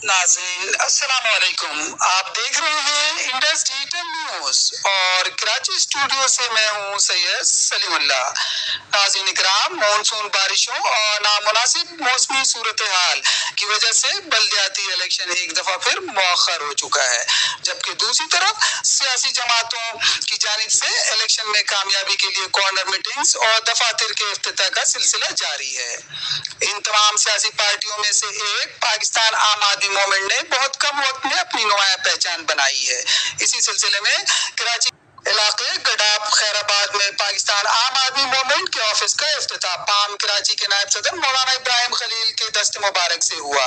नाज़रीन अस्सलाम वालेकुम। आप देख रहे हैं इंडस डिजिटल न्यूज और कराची स्टूडियो से मैं हूं सैयद सलीमुल्लाह। नाज़रीन इकराम, मॉनसून बारिशों और नामुनासिब मौसमी सूरत हाल की वजह से बल्दियाती इलेक्शन एक दफा फिर मौखर हो चुका है, जबकि दूसरी तरफ सियासी जमातों की जानिब से इलेक्शन में कामयाबी के लिए कॉर्नर मीटिंग्स और दफातर के इफ्तिताह का सिलसिला जारी है। इन तमाम सियासी पार्टियों में से एक पाकिस्तान आम आदमी मूवमेंट ने बहुत कम वक्त में अपनी नुमाया पहचान बनाई है। इसी सिलसिले में कराची इलाके गडाब खैराबाद में पाकिस्तान आम आदमी मूवमेंट के ऑफिस का इफ्तिताह पाम कराची के नायब सदर मौलाना इब्राहिम खलील के दस्त मुबारक से हुआ।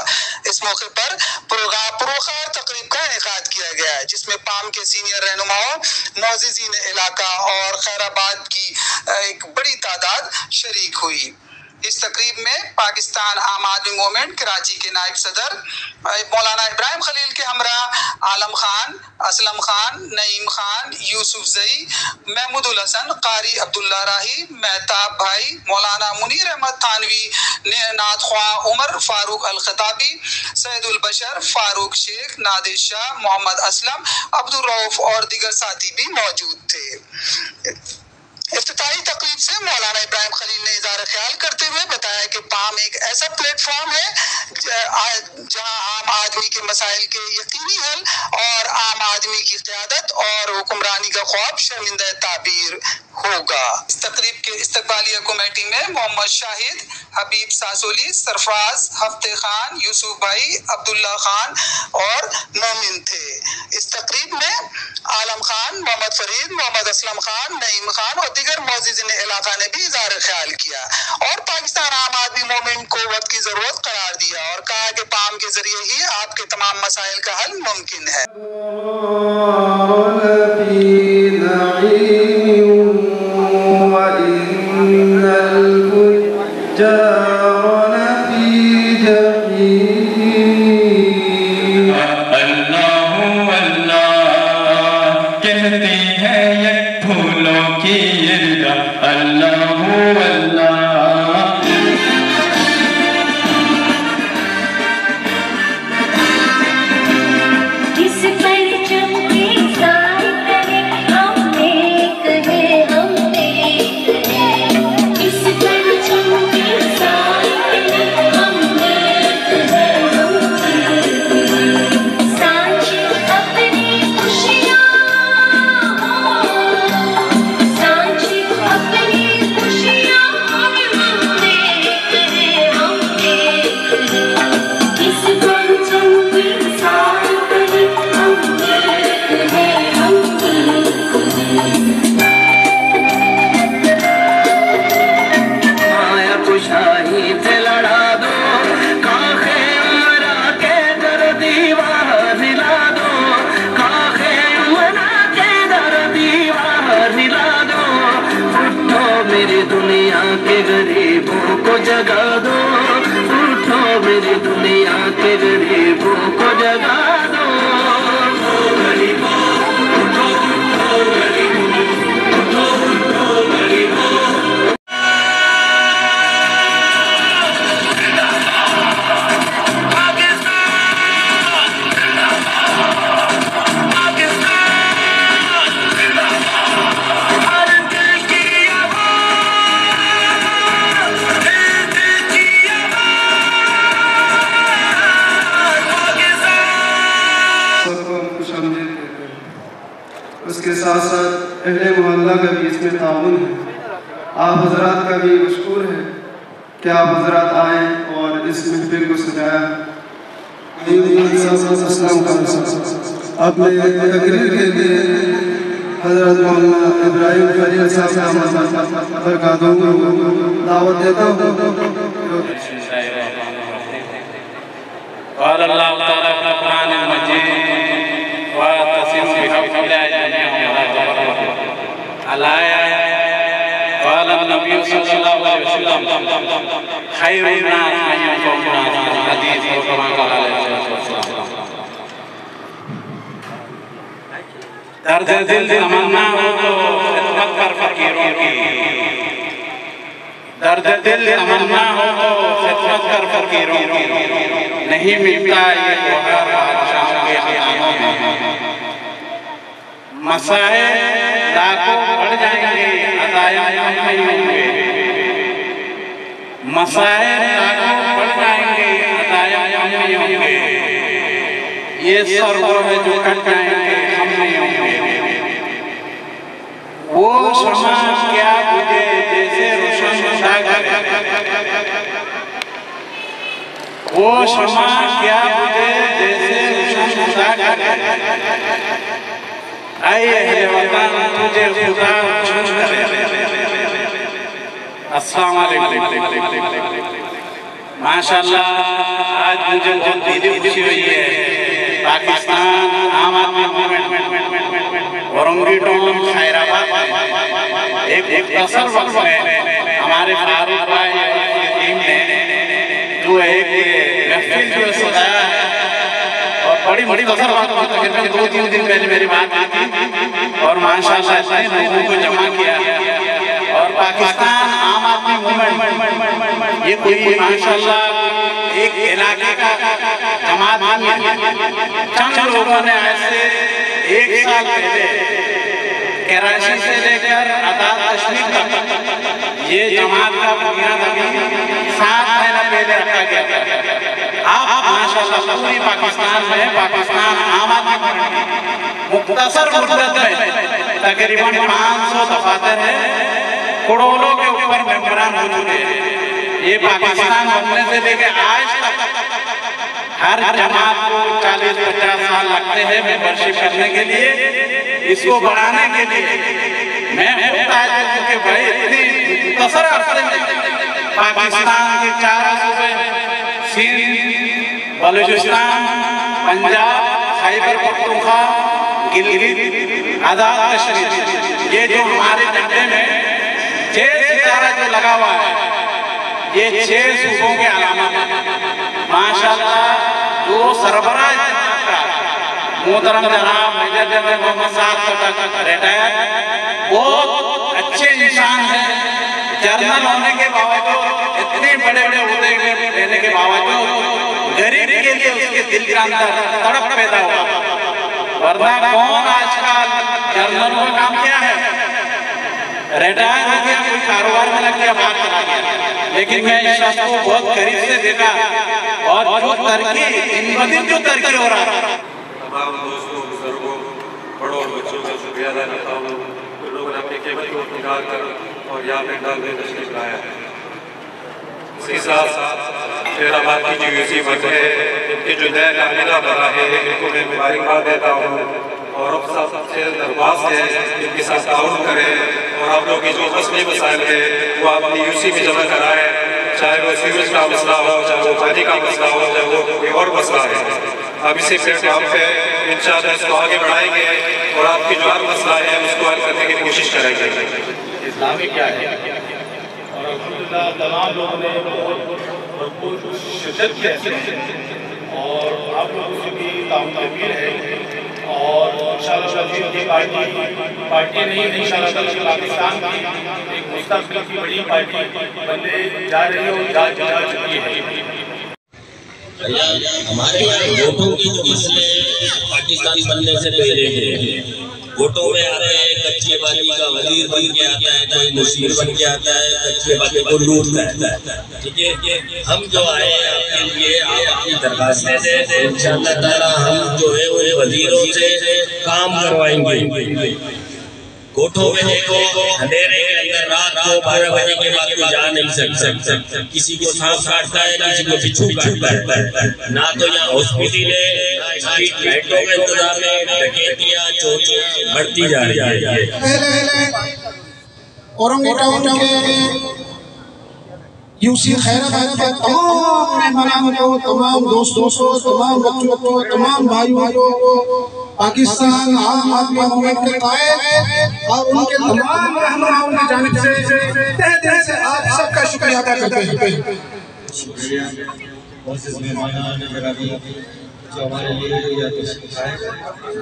इस मौके पर पुरखार तकरीब का इनेकाद किया गया, जिसमें पाम के सीनियर रहनुमाओं, मोअज़्ज़िज़ीन इलाका और खैराबाद की एक बड़ी तादाद शरीक हुई। इस तकरीब में पाकिस्तान आम आदमी मूवमेंट कराची के नायब सदर मौलाना इब्राहिम खलील के हमरा आलम खान, असलम खान, नईम खान, यूसुफ जई, महमूदुल हसन, कारी अब्दुल्ला राही, मेहताब भाई, मौलाना मुनीर अहमद थानवी, नात ख्वा उमर फारूक अल खताबी, सैयदुल बशर, फारूक शेख, नादिर शाह, मोहम्मद असलम, अब्दुल रऊफ और दीगर साथी भी मौजूद थे। इफ्तिताही तकरीब से मौलाना इब्राहिम खलील ने इज़हार ख्याल करते हुए बताया कि पाम एक ऐसा प्लेटफॉर्म है जहां आम आदमी के मसाइल के यकीनी हल और आम आदमी की क़यादत और हुक्मरानी का ख्वाब शर्मिंदा ताबीर होगा। इस तकरीब के इस्तकबालिया कमेटी में मोहम्मद शाहिद, हबीब सासोली, सरफराज, हफ्ते खान, यूसुफ भाई, अब्दुल्ला खान और मोमिन थे। इस तकरीब में आलम खान, मोहम्मद फरीद, मोहम्मद असलम खान, नईम खान और दीगर मोअज़्ज़िज़ीन इलाका ने भी इज़हार ख्याल किया और पाकिस्तान आम आदमी मूवमेंट को वक्त की जरूरत करार दिया और कहा कि पाम के जरिए ही आपके तमाम मसाइल का हल मुमकिन है। जगा दो, उठो मेरी दुनिया के गरीबों को जगा दो। गरीबों उठो, उठो गरीबों, उठो उठो गरीबों। उसके साथ साथ अहले मोहल्ला का भी इसमें ताउन है। आप हजरात का भी मशकूर है कि आप हजरात आए और इस महफिल को सजाया। अपने तकरीर के लिए हजरत मौलाना इब्राहिम खलील साहब बरकातों को दावत देता हूँ। दर्द दिल तमन्ना हो तो खिदमत कर फकीरों की, दर्द दिल तमन्ना हो तो खिदमत कर फकीरों की, नहीं मिलता ये गौहर बादशाहों के खजानों में। मसाइल लाखों बढ़ जाएंगे, अदाया कम नहीं होंगे। मसाइल लाखों बढ़ जाएंगे, अदाया कम नहीं होंगे। ये सर वो है जो कट जाएंगे, हम नहीं होंगे। वो शमा क्या बुझे जैसे रोशन वो शमा क्या बुझे जैसे रोशन आइए वतन तुझे खुदा खुश करे। अस्सलाम वालेकुम। माशाल्लाह आज मुझे बहुत दिली खुशी हुई है। पाकिस्तान आम आदमी मूवमेंट औरंगी टोन खैराबाद एक मुख्तसर वक्त में हमारे फारूक भाई की टीम ने जो एक महफिल जो सजाया है और बड़ी मुख्तसर बात तकरीबन 2-3 दिन पहले मेरी बात थी और माशाल्लाह इतने लोगों को जमा किया। और पाकिस्तान आम आदमी मूवमेंट ये कोई माशाल्लाह एक इलाके का जमात नहीं है। चंद लोगों ने ऐसे 1 साल पहले कराची से लेकर आजाद कश्मीर तक ये जमात का बुनियाद अभी 7 महीना पहले रखा गया था। आप माशाल्लाह पूरी पाकिस्तान में पाकिस्तान आम आदमी मुख्तसर मुद्दत में तकरीबन 500 दफातर है, करोड़ों के ऊपर मेंबरान हो चुके हैं। ये पाकिस्तान बनने से लेकर आज तक हर जमात को 40-50 साल लगते हैं मेंबरशिप करने के लिए। इसको बढ़ाने के लिए मैं क्योंकि भाई इतनी मुख्तसर अरसे में पाकिस्तान के 4 सूबे सिंध, बलूचिस्तान, पंजाब, खैबर पख्तूनख्वा, गिलगित, आजाद कश्मीर, ये जो हमारे झंडे में 6 सितारा जो लगा हुआ है, ये 6 सूबों के अलावा माशाल्लाह जो सरबराह मोहतरम जनाब मेजर जनरल मोहम्मद साहब रिटायर बहुत अच्छे इंसान हैं। जनरल होने के बावजूद इतने बड़े-बड़े ओहदे में रहने के बावजूद गरीब के लिए उसके दिल के अंदर तड़प पैदा हुआ। वरना कौन आजकल जनरल का काम क्या है, रिटायर हो गया, कोई कारोबार में लग गया, बाहर चला गया। लेकिन मैं इस शख्स को बहुत करीब से देखा और जो तरक्की इन जो तरक्की हो रहा है। तमाम दोस्तों, बुजुर्गों, बड़ों और बच्चों का शुक्रिया अदा करता हूँ। लोगों ने अपनी कीमत को निकाल कर और यहाँ पे डाल में तशरीफ लाया है। इसके साथ साथ शेराबाद की जो यूसी मर्द है, इनके जो नया कामिला बना है, इनको मैं मुबारकबाद देता हूँ और अब सबसे दरख्वास्त है इनके साथ ताउन करें और आप लोग की जो मसले मसाइल है वो आप अपनी यूसी में जमा कराएं, चाहे वो सीवरेज का मसला हो, चाहे वो पानी का मसला हो, चाहे वो कोई और मसला है। अब इसी प्लेटफॉर्म पे इंशाअल्लाह इसको आगे बढ़ाएंगे और आपकी जो हर मसला है उसको हल करने की कोशिश करेंगे। इस्लामी क्या है और अल्हम्दुलिल्लाह तमाम लोगों ने भरपूर शिद्दत की और आप लोगों से भी ताउन है और इंशाअल्लाह पार्टी नहीं इंशाअल्लाह पाकिस्तान की एक मुस्तक़बिल की बड़ी पार्टी बनने जा रही है और जा चुकी है। हमारे यहाँ वोटों के जो मसले पाकिस्तान बनने से पहले वोटों में आते हैं, कच्चे बाजी का वजीर बन के आता है, कोई मुशीर बन के आता है, कच्चे बाजी को लूटता है। ठीक है, हम जो आए आपके लिए, आप अपनी दरखास्तें दें, इंशाअल्लाह ताला हम जो है वो वजीरों से काम करवाएंगे। कोठों में देखो अंधेरे के अंदर रात को 12 बजे के बाद तो जा नहीं सकता, किसी को सांप काटता है, किसी को बिच्छू काटता है। ना तो यहाँ हॉस्पिटल है, स्ट्रीट लाइटों का इंतजाम है, डकैतियाँ चोरियाँ बढ़ती जा रही है। औरंगी टाउन के यूसी खैराबाद के तमाम मेहमानों को, तमाम दोस्तों को, तमाम बच्चों को, तमाम भाइयों को, पाकिस्तान आम आदमी मूवमेंट के कायद और उनके तमाम रहनुमाओं की जानिब से तहे दिल से आप सबका शुक्रिया अदा करते हैं। जो हमारे लिए या तो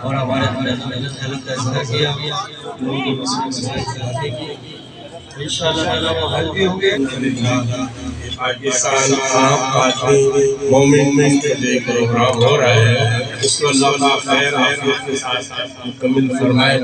और हमारे हेल्थ का फैसला किया लोगों की इंशाअल्लाह वो हल भी होंगे। पाकिस्तान आम पार्टी मोमेंट के लिए प्रोग्राम हो रहा है, इसको अल्लाह खैर आफियत के साथ मुकम्मल फरमाए।